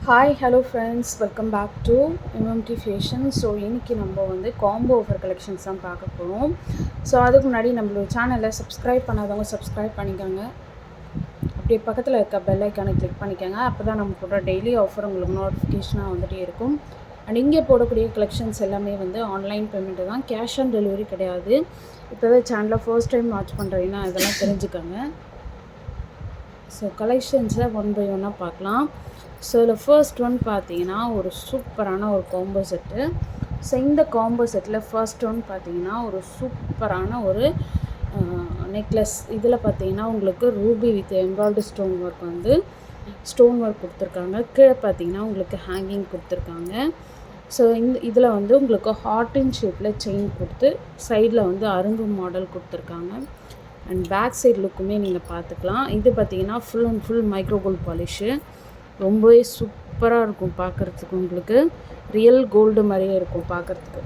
Hi hello friends, welcome back to MMT fashion. So இன்றைக்கி நம்ம வந்து காம்போ ஆஃபர் கலெக்ஷன்ஸ் தான் பார்க்க போகிறோம். ஸோ அதுக்கு முன்னாடி நம்மளோட சேனலை சப்ஸ்கிரைப் பண்ணாதவங்க சப்ஸ்கிரைப் பண்ணிக்கோங்க. அப்படியே பக்கத்தில் இருக்க பெல் ஐக்கானை கிளிக் பண்ணிக்கோங்க. அப்போ தான் நம்ம போடுற டெய்லி ஆஃபர் உங்களுக்கு நோட்டிஃபிகேஷனாக வந்துகிட்டே இருக்கும். அண்ட் இங்கே போடக்கூடிய கலெக்ஷன்ஸ் எல்லாமே வந்து ஆன்லைன் பேமெண்ட்டு தான், கேஷ் ஆன் டெலிவரி கிடையாது. இப்போ தான் சேனலை ஃபர்ஸ்ட் டைம் வாட்ச் பண்ணுறீங்கன்னா இதெல்லாம் தெரிஞ்சுக்கோங்க. ஸோ கலெக்ஷன்ஸை ஒன் பை ஒன்னாக பார்க்கலாம். ஸோ இதில் ஃபர்ஸ்ட் ஒன் பார்த்தீங்கன்னா ஒரு சூப்பரான ஒரு காம்போ செட்டு. ஸோ இந்த காம்போ செட்டில் ஃபர்ஸ்ட் ஒன் பார்த்தீங்கன்னா ஒரு சூப்பரான ஒரு நெக்லஸ். இதில் பார்த்தீங்கன்னா உங்களுக்கு Ruby with embroidery stone work கொடுத்துருக்காங்க. கீழே பார்த்தீங்கன்னா உங்களுக்கு ஹேங்கிங் கொடுத்துருக்காங்க. ஸோ இதில் வந்து உங்களுக்கு ஹார்டின் ஷேப்பில் செயின் கொடுத்து சைடில் வந்து அரும்பு மாடல் கொடுத்துருக்காங்க. அண்ட் பேக் சைட் லுக்குமே நீங்கள் பார்த்துக்கலாம். இது பார்த்தீங்கன்னா full and full micro gold polish. ரொம்பவே சூப்பராக இருக்கும் பார்க்குறதுக்கு, உங்களுக்கு ரியல் கோல்டு மாதிரியே இருக்கும் பார்க்குறதுக்கு.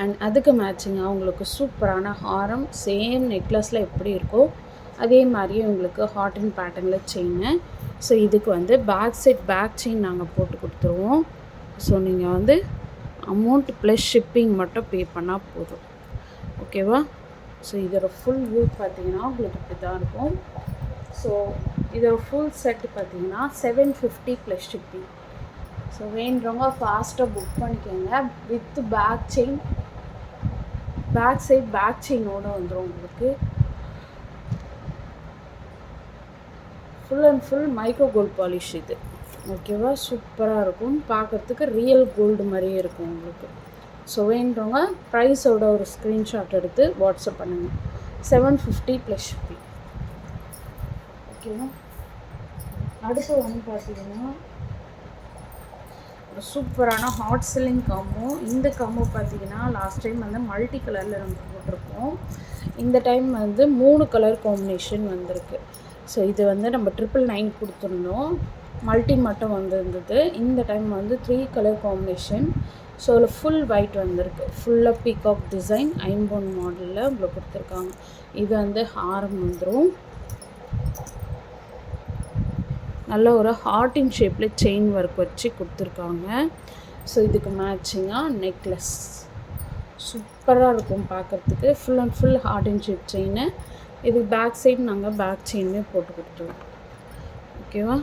அண்ட் அதுக்கு மேட்சிங்காக உங்களுக்கு சூப்பரான ஹாரம், சேம் நெக்லஸில் எப்படி இருக்கோ அதே மாதிரியே உங்களுக்கு ஹார்டின் பேட்டர்னில் செயின். ஸோ இதுக்கு வந்து பேக் செயின் நாங்கள் போட்டு கொடுத்துருவோம். ஸோ நீங்கள் வந்து அமௌண்ட் ப்ளஸ் ஷிப்பிங் மட்டும் பே பண்ணால் போதும், ஓகேவா? ஸோ இதோட ஃபுல் வியூ பார்த்தீங்கன்னா உங்களுக்கு இப்படி தான் இருக்கும். ஸோ இதோட ஃபுல் செட் பார்த்தீங்கன்னா 750 ப்ளஸ் ஷிப்பிங். ஸோ வேணுறவங்க ஃபாஸ்ட்டாக புக் பண்ணிக்கோங்க. வித் பேக் செயினோடு வந்துடும் உங்களுக்கு. Full and full micro gold polish இது, ஓகேவா? சூப்பராக இருக்கும் பார்க்குறதுக்கு, ரியல் கோல்டு மாதிரியே இருக்கும் உங்களுக்கு. ஸோ வேணுறவங்க ப்ரைஸோட ஒரு ஸ்க்ரீன்ஷாட் எடுத்து வாட்ஸ்அப் பண்ணுங்கள். 750 ப்ளஸ் ஷிப்பிங், ஓகேவா? அடுத்து வந்து பார்த்தீங்கன்னா ஒரு சூப்பரான ஹாட் செல்லிங் காம்போ. இந்த காம்போ பார்த்தீங்கன்னா லாஸ்ட் டைம் வந்து மல்டி கலரில் நம்ம போட்டிருக்கோம். இந்த டைம் வந்து 3 கலர் காம்பினேஷன் வந்திருக்கு. ஸோ இது வந்து நம்ம 999 கொடுத்துருந்தோம், மல்டி மட்டும் வந்திருந்தது. இந்த டைம் வந்து 3 கலர் காம்பினேஷன். ஸோ அதில் ஃபுல் ஒயிட் வந்திருக்கு. ஃபுல்லாக பீகாக் டிசைன் ஐம்பொன் மாடலில் உங்களுக்கு கொடுத்துருக்காங்க. இது வந்து ஹாரம் வந்துடும். நல்ல ஒரு ஹார்டின் ஷேப்பில் செயின் ஒர்க் வச்சு கொடுத்துருக்காங்க. ஸோ இதுக்கு மேட்சிங்காக நெக்லஸ் சூப்பராக இருக்கும் பார்க்குறதுக்கு. Full and full heart shape chain. இது பேக் சைடு நாங்கள் பேக் செயினுமே போட்டு கொடுத்துருவோம், ஓகேவா?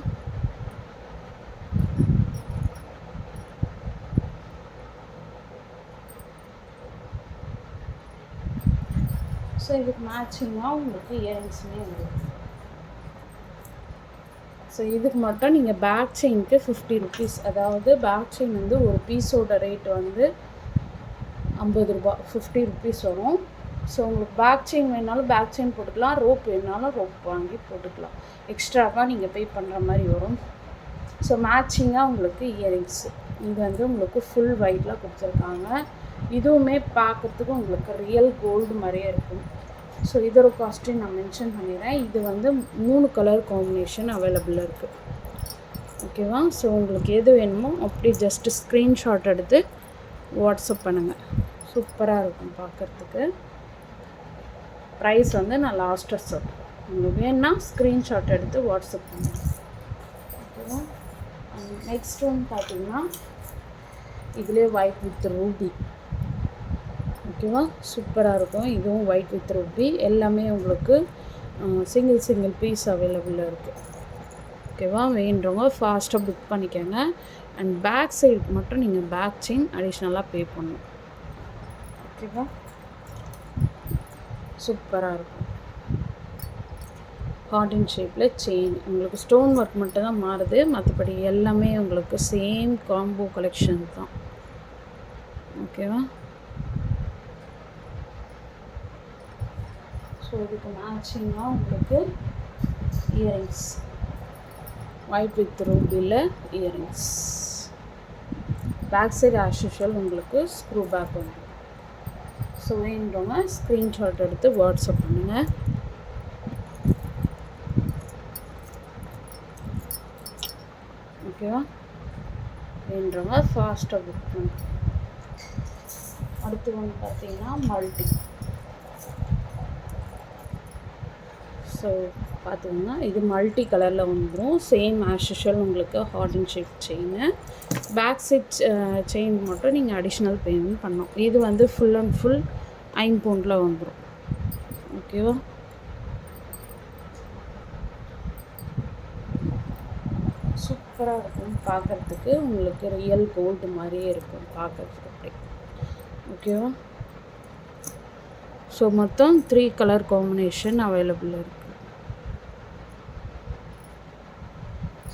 ஸோ இதுக்கு மேட்சிங்காக உங்களுக்கு இயரிங்ஸுமே வரும். ஸோ இதுக்கு மட்டும் நீங்கள் பேக் செயினுக்கு 50 ருபீஸ், அதாவது பேக் செயின் வந்து ஒரு பீஸோட ரேட் வந்து 50 ரூபா, 50 ருபீஸ் வரும். ஸோ உங்களுக்கு பேக் செயின் வேணாலும் பேக் செயின் போட்டுக்கலாம், ரோப் வேணாலும் ரோப் வாங்கி போட்டுக்கலாம். எக்ஸ்ட்ராவாக நீங்கள் பே பண்ணுற மாதிரி வரும். ஸோ மேட்சிங்காக உங்களுக்கு இயரிங்ஸு இது வந்து உங்களுக்கு ஃபுல் ஒயிட்டில் கொடுத்துருக்காங்க. இதுவுமே பார்க்குறதுக்கு உங்களுக்கு ரியல் கோல்டு மாதிரியே இருக்கும். ஸோ இதோட காஸ்ட்டையும் நான் மென்ஷன் பண்ணிடுறேன். இது வந்து 3 கலர் காம்பினேஷன் அவைலபிளாக இருக்குது, ஓகேவா? ஸோ உங்களுக்கு எது வேணுமோ அப்படி ஜஸ்ட்டு ஸ்க்ரீன்ஷாட் எடுத்து வாட்ஸ்அப் பண்ணுங்கள். சூப்பராக இருக்கும் பார்க்குறதுக்கு. ப்ரைஸ் வந்து நான் லாஸ்ட்டாக சொல்கிறேன். உங்களுக்கு வேணுன்னா ஸ்க்ரீன்ஷாட் எடுத்து வாட்ஸ்அப் பண்ணுங்கள், ஓகேவா? நெக்ஸ்ட் ஒன் பார்த்தீங்கன்னா இதிலே ஒயிட் வித் ரூபி, ஓகேவா? சூப்பராக இருக்கும். இதுவும் ஒயிட் வித் ரூபி. எல்லாமே உங்களுக்கு சிங்கிள் பீஸ் அவைலபிளாக இருக்குது, ஓகேவா? வேண்டுறவங்க ஃபாஸ்ட்டாக புக் பண்ணிக்கோங்க. அண்ட் பேக் சைடு மட்டும் நீங்கள் பேக் செயின் அடிஷ்னலாக பே பண்ணணும், ஓகேவா? சூப்பராக இருக்கும். ஹார்டின் ஷேப்பில் செயின், உங்களுக்கு ஸ்டோன் ஒர்க் மட்டும் தான் மாறுது, மற்றபடி எல்லாமே உங்களுக்கு சேம் காம்போ கலெக்ஷன் தான், ஓகேவா? ஸோ இதுக்கு மேட்சிங்காக உங்களுக்கு இயரிங்ஸ் ஒயிட் வித் ரூபியில் earrings. Back side as usual உங்களுக்கு ஸ்க்ரூ பேக் வந்துடும். ஸோ வேணுறவங்க ஸ்க்ரீன்ஷாட் எடுத்து வாட்ஸ்அப் பண்ணுங்கள், ஓகேவா? வேணுறவங்க ஃபாஸ்ட்டாக புக் பண்ணுங்க. அடுத்து வந்து பார்த்தீங்கன்னா மல்டி. ஸோ பார்த்துக்கோங்க. இது மல்டி கலரில் வந்துடும். சேம் ஆஸ் யூஷுவல் உங்களுக்கு heart and shape chain. Back side chain மட்டும் நீங்கள் அடிஷ்னல் பேமெண்ட் பண்ணணும். இது வந்து ஃபுல் அண்ட் ஃபுல் 5 பவுண்டில் வந்துடும். ஓகேவா? சூப்பராக இருக்கும் பார்க்குறதுக்கு. உங்களுக்கு ரியல் கோல்டு மாதிரியே இருக்கும் பார்க்குறதுக்கு அப்படி. ஓகேவா? ஸோ மொத்தம் 3 கலர் காம்பினேஷன் அவைலபிள் இருக்குது.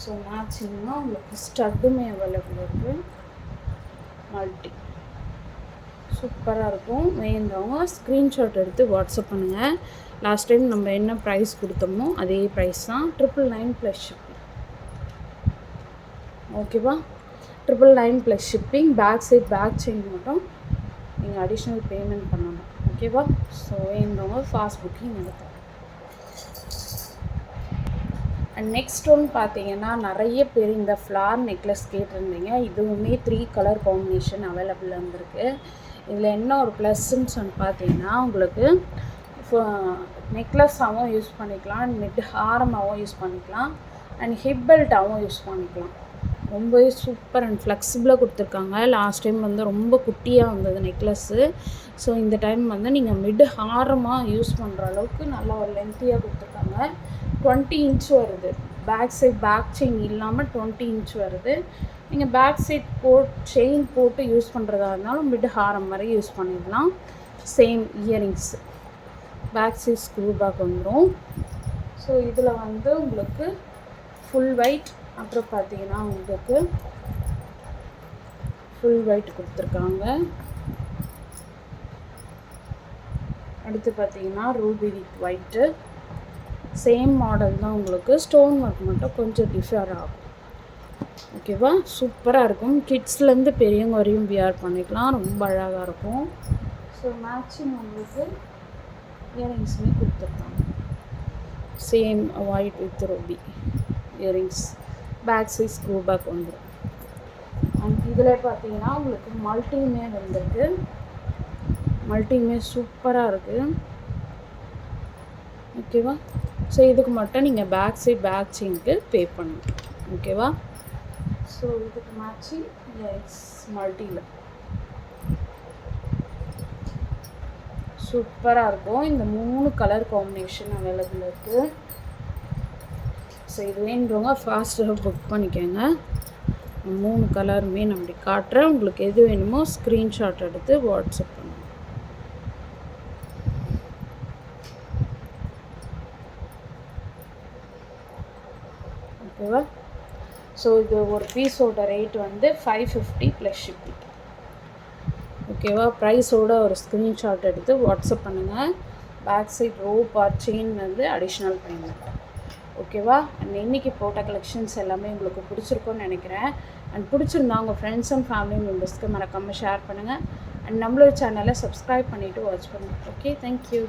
ஸோ மேட்சிங்னா உங்களுக்கு ஸ்டட்டுமே அவைலபிள் இருக்குது. மல்டி சூப்பராக இருக்கும். வேண்டவங்க ஸ்க்ரீன்ஷாட் எடுத்து வாட்ஸ்அப் பண்ணுங்கள். லாஸ்ட் டைம் நம்ம என்ன ப்ரைஸ் கொடுத்தோமோ அதே ப்ரைஸ் தான். 999 ப்ளஸ் ஷிப்பிங். ஓகேவா? 999 plus shipping. Back side back chain மட்டும் நீங்கள் அடிஷ்னல் பேமெண்ட் பண்ணணும். ஓகேவா? ஸோ வேண்டவங்க ஃபாஸ்ட் புக்கிங் எடுக்கும். அண்ட் நெக்ஸ்ட் ஒன்று பார்த்தீங்கன்னா நிறைய பேர் இந்த ஃப்ளார் நெக்லஸ் கேட்டிருந்தீங்க. இதுவுமே 3 கலர் காம்பினேஷன் அவைலபிள் வந்திருக்கு. இதில் என்ன ஒரு ப்ளஸ்ன்னு சொல்லி பார்த்தீங்கன்னா உங்களுக்கு நெக்லஸாகவும் யூஸ் பண்ணிக்கலாம், நெட் ஹாரமாகவும் யூஸ் பண்ணிக்கலாம், அண்ட் ஹிப் பெல்ட்டாகவும் யூஸ் பண்ணிக்கலாம். ரொம்பவே சூப்பர் அண்ட் ஃப்ளெக்சிபிளாக கொடுத்துருக்காங்க. லாஸ்ட் டைம் வந்து ரொம்ப குட்டியாக வந்தது நெக்லஸ்ஸு. ஸோ இந்த டைம் வந்து நீங்கள் மிட் ஹாரமாக யூஸ் பண்ணுற அளவுக்கு நல்லா ஒரு லென்த்தியாக கொடுத்துருக்காங்க. 20 இன்ச் வருது. பேக் சைட் பேக் செயின் இல்லாமல் 20 இன்ச் வருது. நீங்கள் பேக் சைட் செயின் போட்டு யூஸ் பண்ணுறதா இருந்தாலும் மிட் ஹாரம் மாதிரி யூஸ் பண்ணிடலாம். Same earrings back side screw back வந்துடும். ஸோ இதில் வந்து உங்களுக்கு ஃபுல் ஒயிட், அப்புறம் பார்த்தீங்கன்னா உங்களுக்கு ஃபுல் ஒயிட் கொடுத்துருக்காங்க. அடுத்து பார்த்தீங்கன்னா Ruby with white. Same model தான். உங்களுக்கு ஸ்டோன் ஒர்க் மட்டும் கொஞ்சம் டிஃபர் ஆகும். ஓகேவா? சூப்பராக இருக்கும். கிட்ஸ்லேருந்து பெரியவங்க வரையும் வியர் பண்ணிக்கலாம். ரொம்ப அழகாக இருக்கும். ஸோ மேட்சிங் உங்களுக்கு இயரிங்ஸுமே கொடுத்துருக்காங்க. Same white with ruby earrings. Back size screw back வந்துடும். அண்ட் இதில் பார்த்தீங்கன்னா உங்களுக்கு மல்டியுமே வந்திருக்கு. மல்டியுமே சூப்பராக இருக்குது. ஓகேவா? ஸோ இதுக்கு மட்டும் நீங்கள் பேக் சைட் பேக் செயினுக்கு பே பண்ணணும். ஓகேவா? ஸோ இதுக்கு மேட்சிங் இயரிங்ஸ் மல்டியில் சூப்பராக இருக்கும். இந்த 3 கலர் காம்பினேஷன் அவைலபிள் இருக்குது. ஸோ இது வேணுறவங்க ஃபாஸ்ட்டாக புக் பண்ணிக்கோங்க. 3 கலருமே நான் அப்படி காட்டுறேன். உங்களுக்கு எது வேணுமோ ஸ்க்ரீன்ஷாட் எடுத்து வாட்ஸ்அப் பண்ணுங்கள். ஓகேவா? ஸோ இது ஒரு பீஸோட ரேட் வந்து 550 ப்ளஸ் ஷிப்பிங். ஓகேவா? ப்ரைஸோட ஒரு ஸ்க்ரீன்ஷாட் எடுத்து வாட்ஸ்அப் பண்ணுங்கள். Back side rope or chain வந்து அடிஷ்னல் பேமெண்ட். ஓகேவா? அண்ட் இன்றைக்கி போட்ட கலெக்ஷன்ஸ் எல்லாமே உங்களுக்கு பிடிச்சிருக்குன்னு நினைக்கிறேன். அண்ட் பிடிச்சிருந்தா உங்கள் ஃப்ரெண்ட்ஸ் அண்ட் ஃபேமிலி மெம்பர்ஸ்க்கு மறக்காமல் ஷேர் பண்ணுங்கள். அண்ட் நம்மளோட சேனலை சப்ஸ்கிரைப் பண்ணிவிட்டு வாட்ச் பண்ணுங்கள். Okay, thank you.